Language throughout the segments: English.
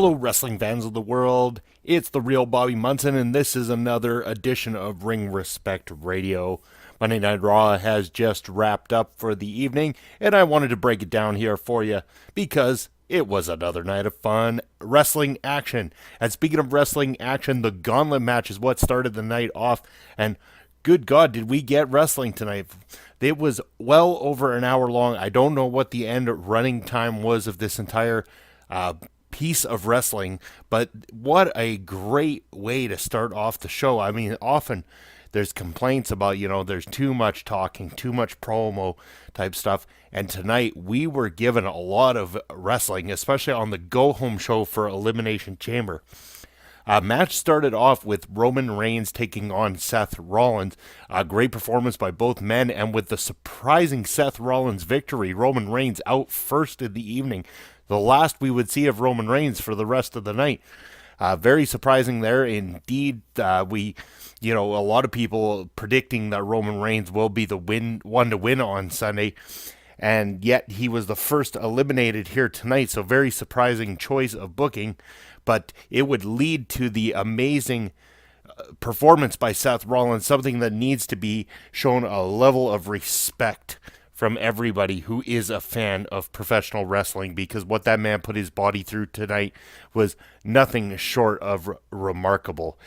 Hello, wrestling fans of the world. It's the Real Bobby Munson, and this is another edition of Ring Respect Radio. Monday Night Raw has just wrapped up for the evening, and I wanted to break it down here for you because it was another night of fun wrestling action. And speaking of wrestling action, the gauntlet match is what started the night off, and good God, did we get wrestling tonight? It was well over an hour long. I don't know what the end running time was of this entire piece of wrestling, but what a great way to start off the show. I mean, often there's complaints about, there's too much talking, too much promo type stuff. And tonight we were given a lot of wrestling, especially on the go home show for Elimination Chamber. Match started off with Roman Reigns taking on Seth Rollins. A great performance by both men, and with the surprising Seth Rollins victory, Roman Reigns out first in the evening. The last we would see of Roman Reigns for the rest of the night. Very surprising there. Indeed, a lot of people predicting that Roman Reigns will be the one to win on Sunday. And yet he was the first eliminated here tonight. So very surprising choice of booking. But it would lead to the amazing performance by Seth Rollins, something that needs to be shown a level of respect from everybody who is a fan of professional wrestling, because what that man put his body through tonight was nothing short of remarkable.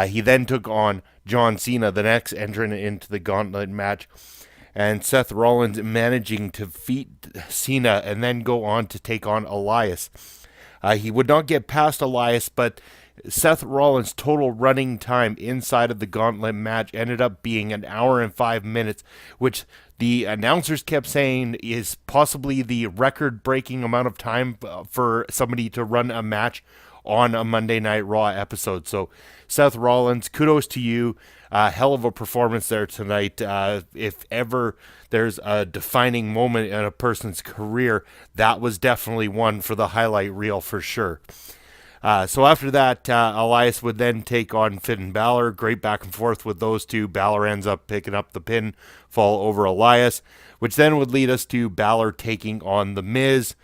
He then took on John Cena, the next entrant into the gauntlet match, and Seth Rollins managing to defeat Cena and then go on to take on Elias. He would not get past Elias, but Seth Rollins' total running time inside of the gauntlet match ended up being an hour and 5 minutes, which the announcers kept saying is possibly the record-breaking amount of time for somebody to run a match on a Monday Night Raw episode. So, Seth Rollins, kudos to you. Hell of a performance there tonight. If ever there's a defining moment in a person's career, that was definitely one for the highlight reel for sure. So after that, Elias would then take on Finn Balor. Great back and forth with those two. Balor ends up picking up the pinfall over Elias, which then would lead us to Balor taking on The Miz.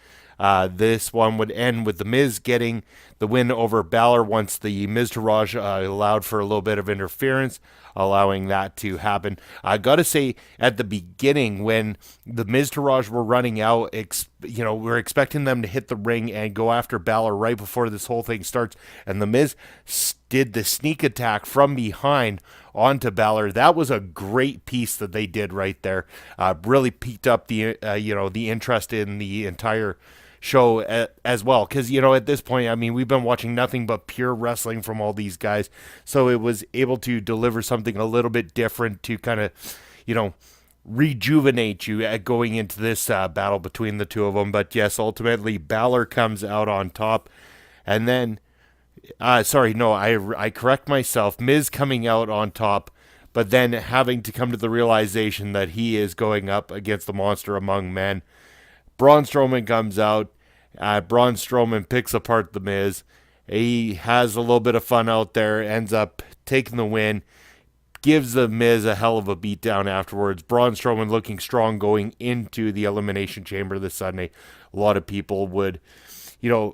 This one would end with The Miz getting the win over Balor once the Miztourage allowed for a little bit of interference, allowing that to happen. I gotta say, at the beginning, when the Miztourage were running out, we're expecting them to hit the ring and go after Balor right before this whole thing starts, and The Miz did the sneak attack from behind onto Balor. That was a great piece that they did right there. Really piqued up the interest in the entire show as well, because at this point, I mean, we've been watching nothing but pure wrestling from all these guys, so it was able to deliver something a little bit different to kind of rejuvenate you at going into this battle between the two of them. But yes, ultimately Balor comes out on top, and then I correct myself, Miz coming out on top, but then having to come to the realization that he is going up against the monster among men. Braun Strowman comes out. Braun Strowman picks apart The Miz. He has a little bit of fun out there, ends up taking the win, gives The Miz a hell of a beatdown afterwards. Braun Strowman looking strong going into the Elimination Chamber this Sunday. A lot of people would,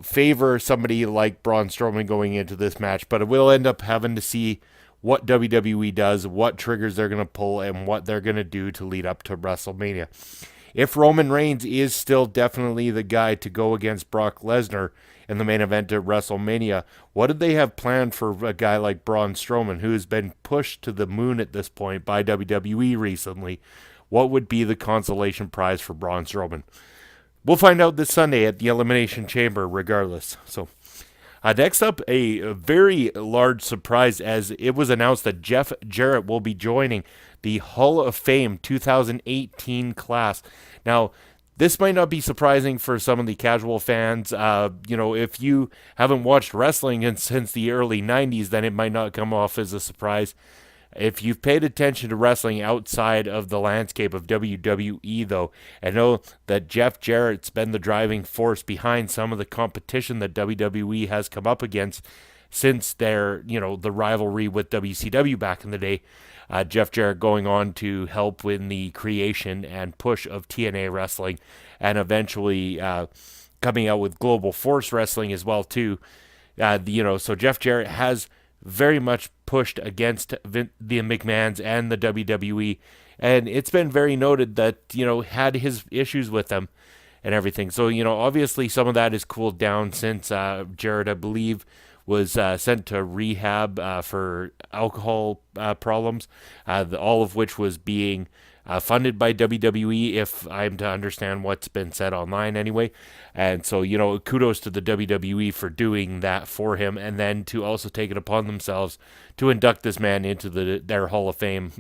favor somebody like Braun Strowman going into this match, but we'll end up having to see what WWE does, what triggers they're going to pull, and what they're going to do to lead up to WrestleMania. If Roman Reigns is still definitely the guy to go against Brock Lesnar in the main event at WrestleMania, what did they have planned for a guy like Braun Strowman, who has been pushed to the moon at this point by WWE recently? What would be the consolation prize for Braun Strowman? We'll find out this Sunday at the Elimination Chamber regardless. So, next up, a very large surprise, as it was announced that Jeff Jarrett will be joining the Hall of Fame 2018 class. Now, this might not be surprising for some of the casual fans. If you haven't watched wrestling since the early 90s, then it might not come off as a surprise. If you've paid attention to wrestling outside of the landscape of WWE, though, and know that Jeff Jarrett's been the driving force behind some of the competition that WWE has come up against since the rivalry with WCW back in the day. Jeff Jarrett going on to help in the creation and push of TNA Wrestling, and eventually coming out with Global Force Wrestling as well too. So Jeff Jarrett has very much pushed against the McMahons and the WWE, and it's been very noted that had his issues with them and everything. So obviously some of that is cooled down since Jarrett, I believe, was sent to rehab for alcohol problems, all of which was being funded by WWE, if I'm to understand what's been said online anyway. And so, kudos to the WWE for doing that for him, and then to also take it upon themselves to induct this man into their Hall of Fame.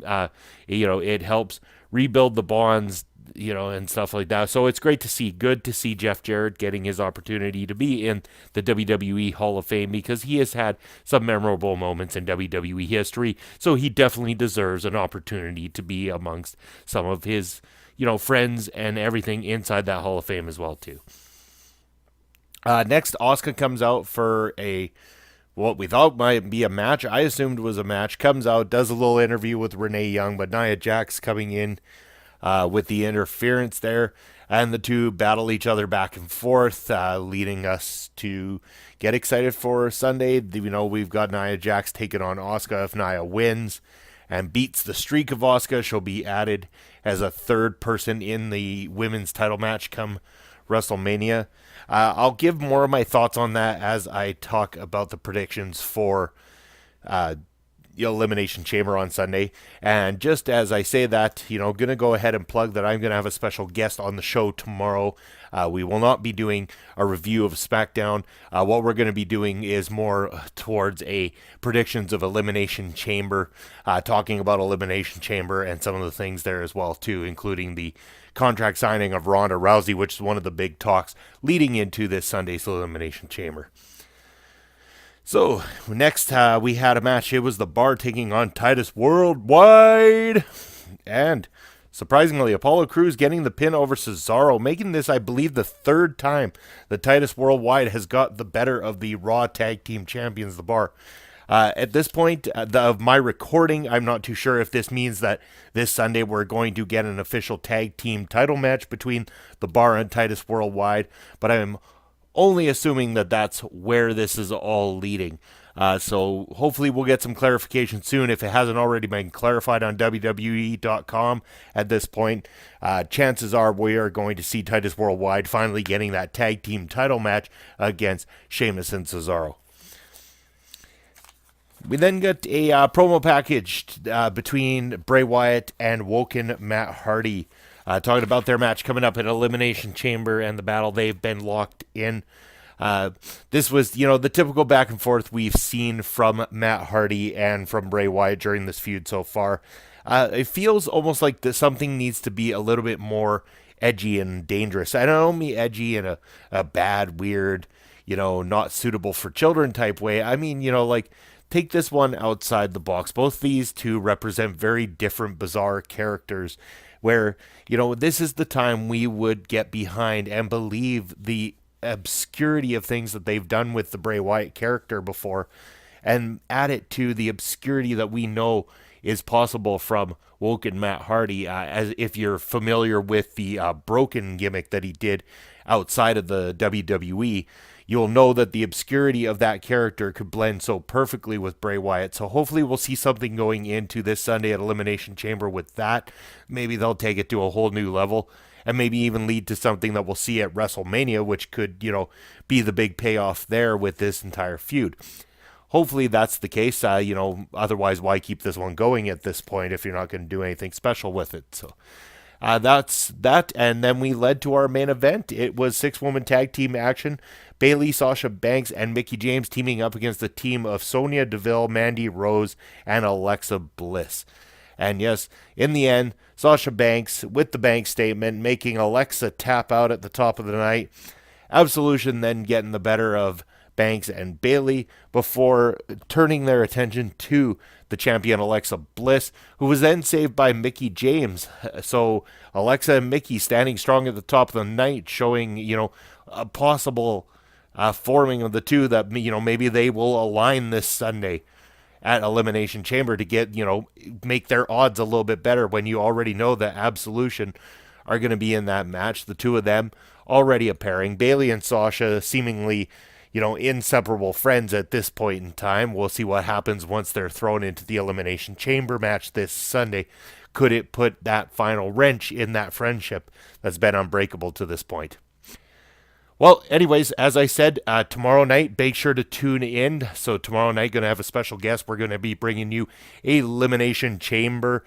It helps rebuild the bonds, and stuff like that. So it's great to see. Good to see Jeff Jarrett getting his opportunity to be in the WWE Hall of Fame, because he has had some memorable moments in WWE history. So he definitely deserves an opportunity to be amongst some of his, friends and everything inside that Hall of Fame as well, too. Next, Asuka comes out for what we thought might be a match. I assumed was a match. Comes out, does a little interview with Renee Young, but Nia Jax coming in with the interference there, and the two battle each other back and forth, leading us to get excited for Sunday. We've got Nia Jax taking on Asuka. If Nia wins and beats the streak of Asuka, she'll be added as a third person in the women's title match come WrestleMania. I'll give more of my thoughts on that as I talk about the predictions for Elimination Chamber on Sunday. And just as I say that, going to go ahead and plug that I'm going to have a special guest on the show tomorrow. We will not be doing a review of SmackDown. What we're going to be doing is more towards a predictions of Elimination Chamber, talking about Elimination Chamber and some of the things there as well, too, including the contract signing of Ronda Rousey, which is one of the big talks leading into this Sunday's Elimination Chamber. So, next we had a match. It was the Bar taking on Titus Worldwide. And, surprisingly, Apollo Crews getting the pin over Cesaro, making this, I believe, the third time that Titus Worldwide has got the better of the Raw Tag Team Champions, the Bar. At this point of my recording, I'm not too sure if this means that this Sunday we're going to get an official tag team title match between the Bar and Titus Worldwide, but I'm only assuming that that's where this is all leading. So hopefully we'll get some clarification soon if it hasn't already been clarified on WWE.com at this point. Chances are we are going to see Titus Worldwide finally getting that tag team title match against Sheamus and Cesaro. We then got a promo package between Bray Wyatt and Woken Matt Hardy, talking about their match coming up at Elimination Chamber and the battle they've been locked in. This was, the typical back and forth we've seen from Matt Hardy and from Bray Wyatt during this feud so far. It feels almost like something needs to be a little bit more edgy and dangerous. I don't mean edgy in a bad, weird, not suitable for children type way. I mean, take this one outside the box. Both these two represent very different, bizarre characters where, this is the time we would get behind and believe the obscurity of things that they've done with the Bray Wyatt character before, and add it to the obscurity that we know is possible from Woken Matt Hardy. As if you're familiar with the broken gimmick that he did outside of the WWE, you'll know that the obscurity of that character could blend so perfectly with Bray Wyatt. So hopefully we'll see something going into this Sunday at Elimination Chamber with that. Maybe they'll take it to a whole new level and maybe even lead to something that we'll see at WrestleMania, which could, be the big payoff there with this entire feud. Hopefully that's the case. Otherwise, why keep this one going at this point if you're not going to do anything special with it? So that's that. And then we led to our main event. It was 6-woman tag team action. Bayley, Sasha Banks, and Mickie James teaming up against the team of Sonya Deville, Mandy Rose, and Alexa Bliss. And yes, in the end, Sasha Banks with the bank statement, making Alexa tap out at the top of the night. Absolution then getting the better of Banks and Bayley before turning their attention to the champion Alexa Bliss, who was then saved by Mickie James. So Alexa and Mickie standing strong at the top of the night, showing, a possible forming of the two that, maybe they will align this Sunday at Elimination Chamber to get, make their odds a little bit better when you already know that Absolution are going to be in that match. The two of them already a pairing. Bayley and Sasha seemingly, inseparable friends at this point in time. We'll see what happens once they're thrown into the Elimination Chamber match this Sunday. Could it put that final wrench in that friendship that's been unbreakable to this point? Well, anyways, as I said, tomorrow night, make sure to tune in. So tomorrow night, going to have a special guest. We're going to be bringing you Elimination Chamber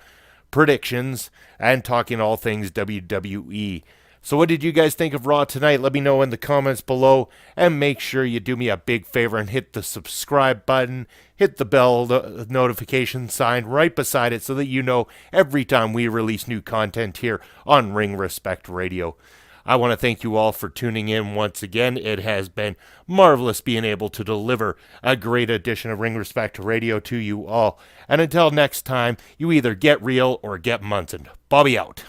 predictions and talking all things WWE. So what did you guys think of Raw tonight? Let me know in the comments below, and make sure you do me a big favor and hit the subscribe button, hit the bell notification sign right beside it so that you know every time we release new content here on Ring Respect Radio. I want to thank you all for tuning in once again. It has been marvelous being able to deliver a great edition of Ring Respect Radio to you all. And until next time, you either get real or get Munson. Bobby out.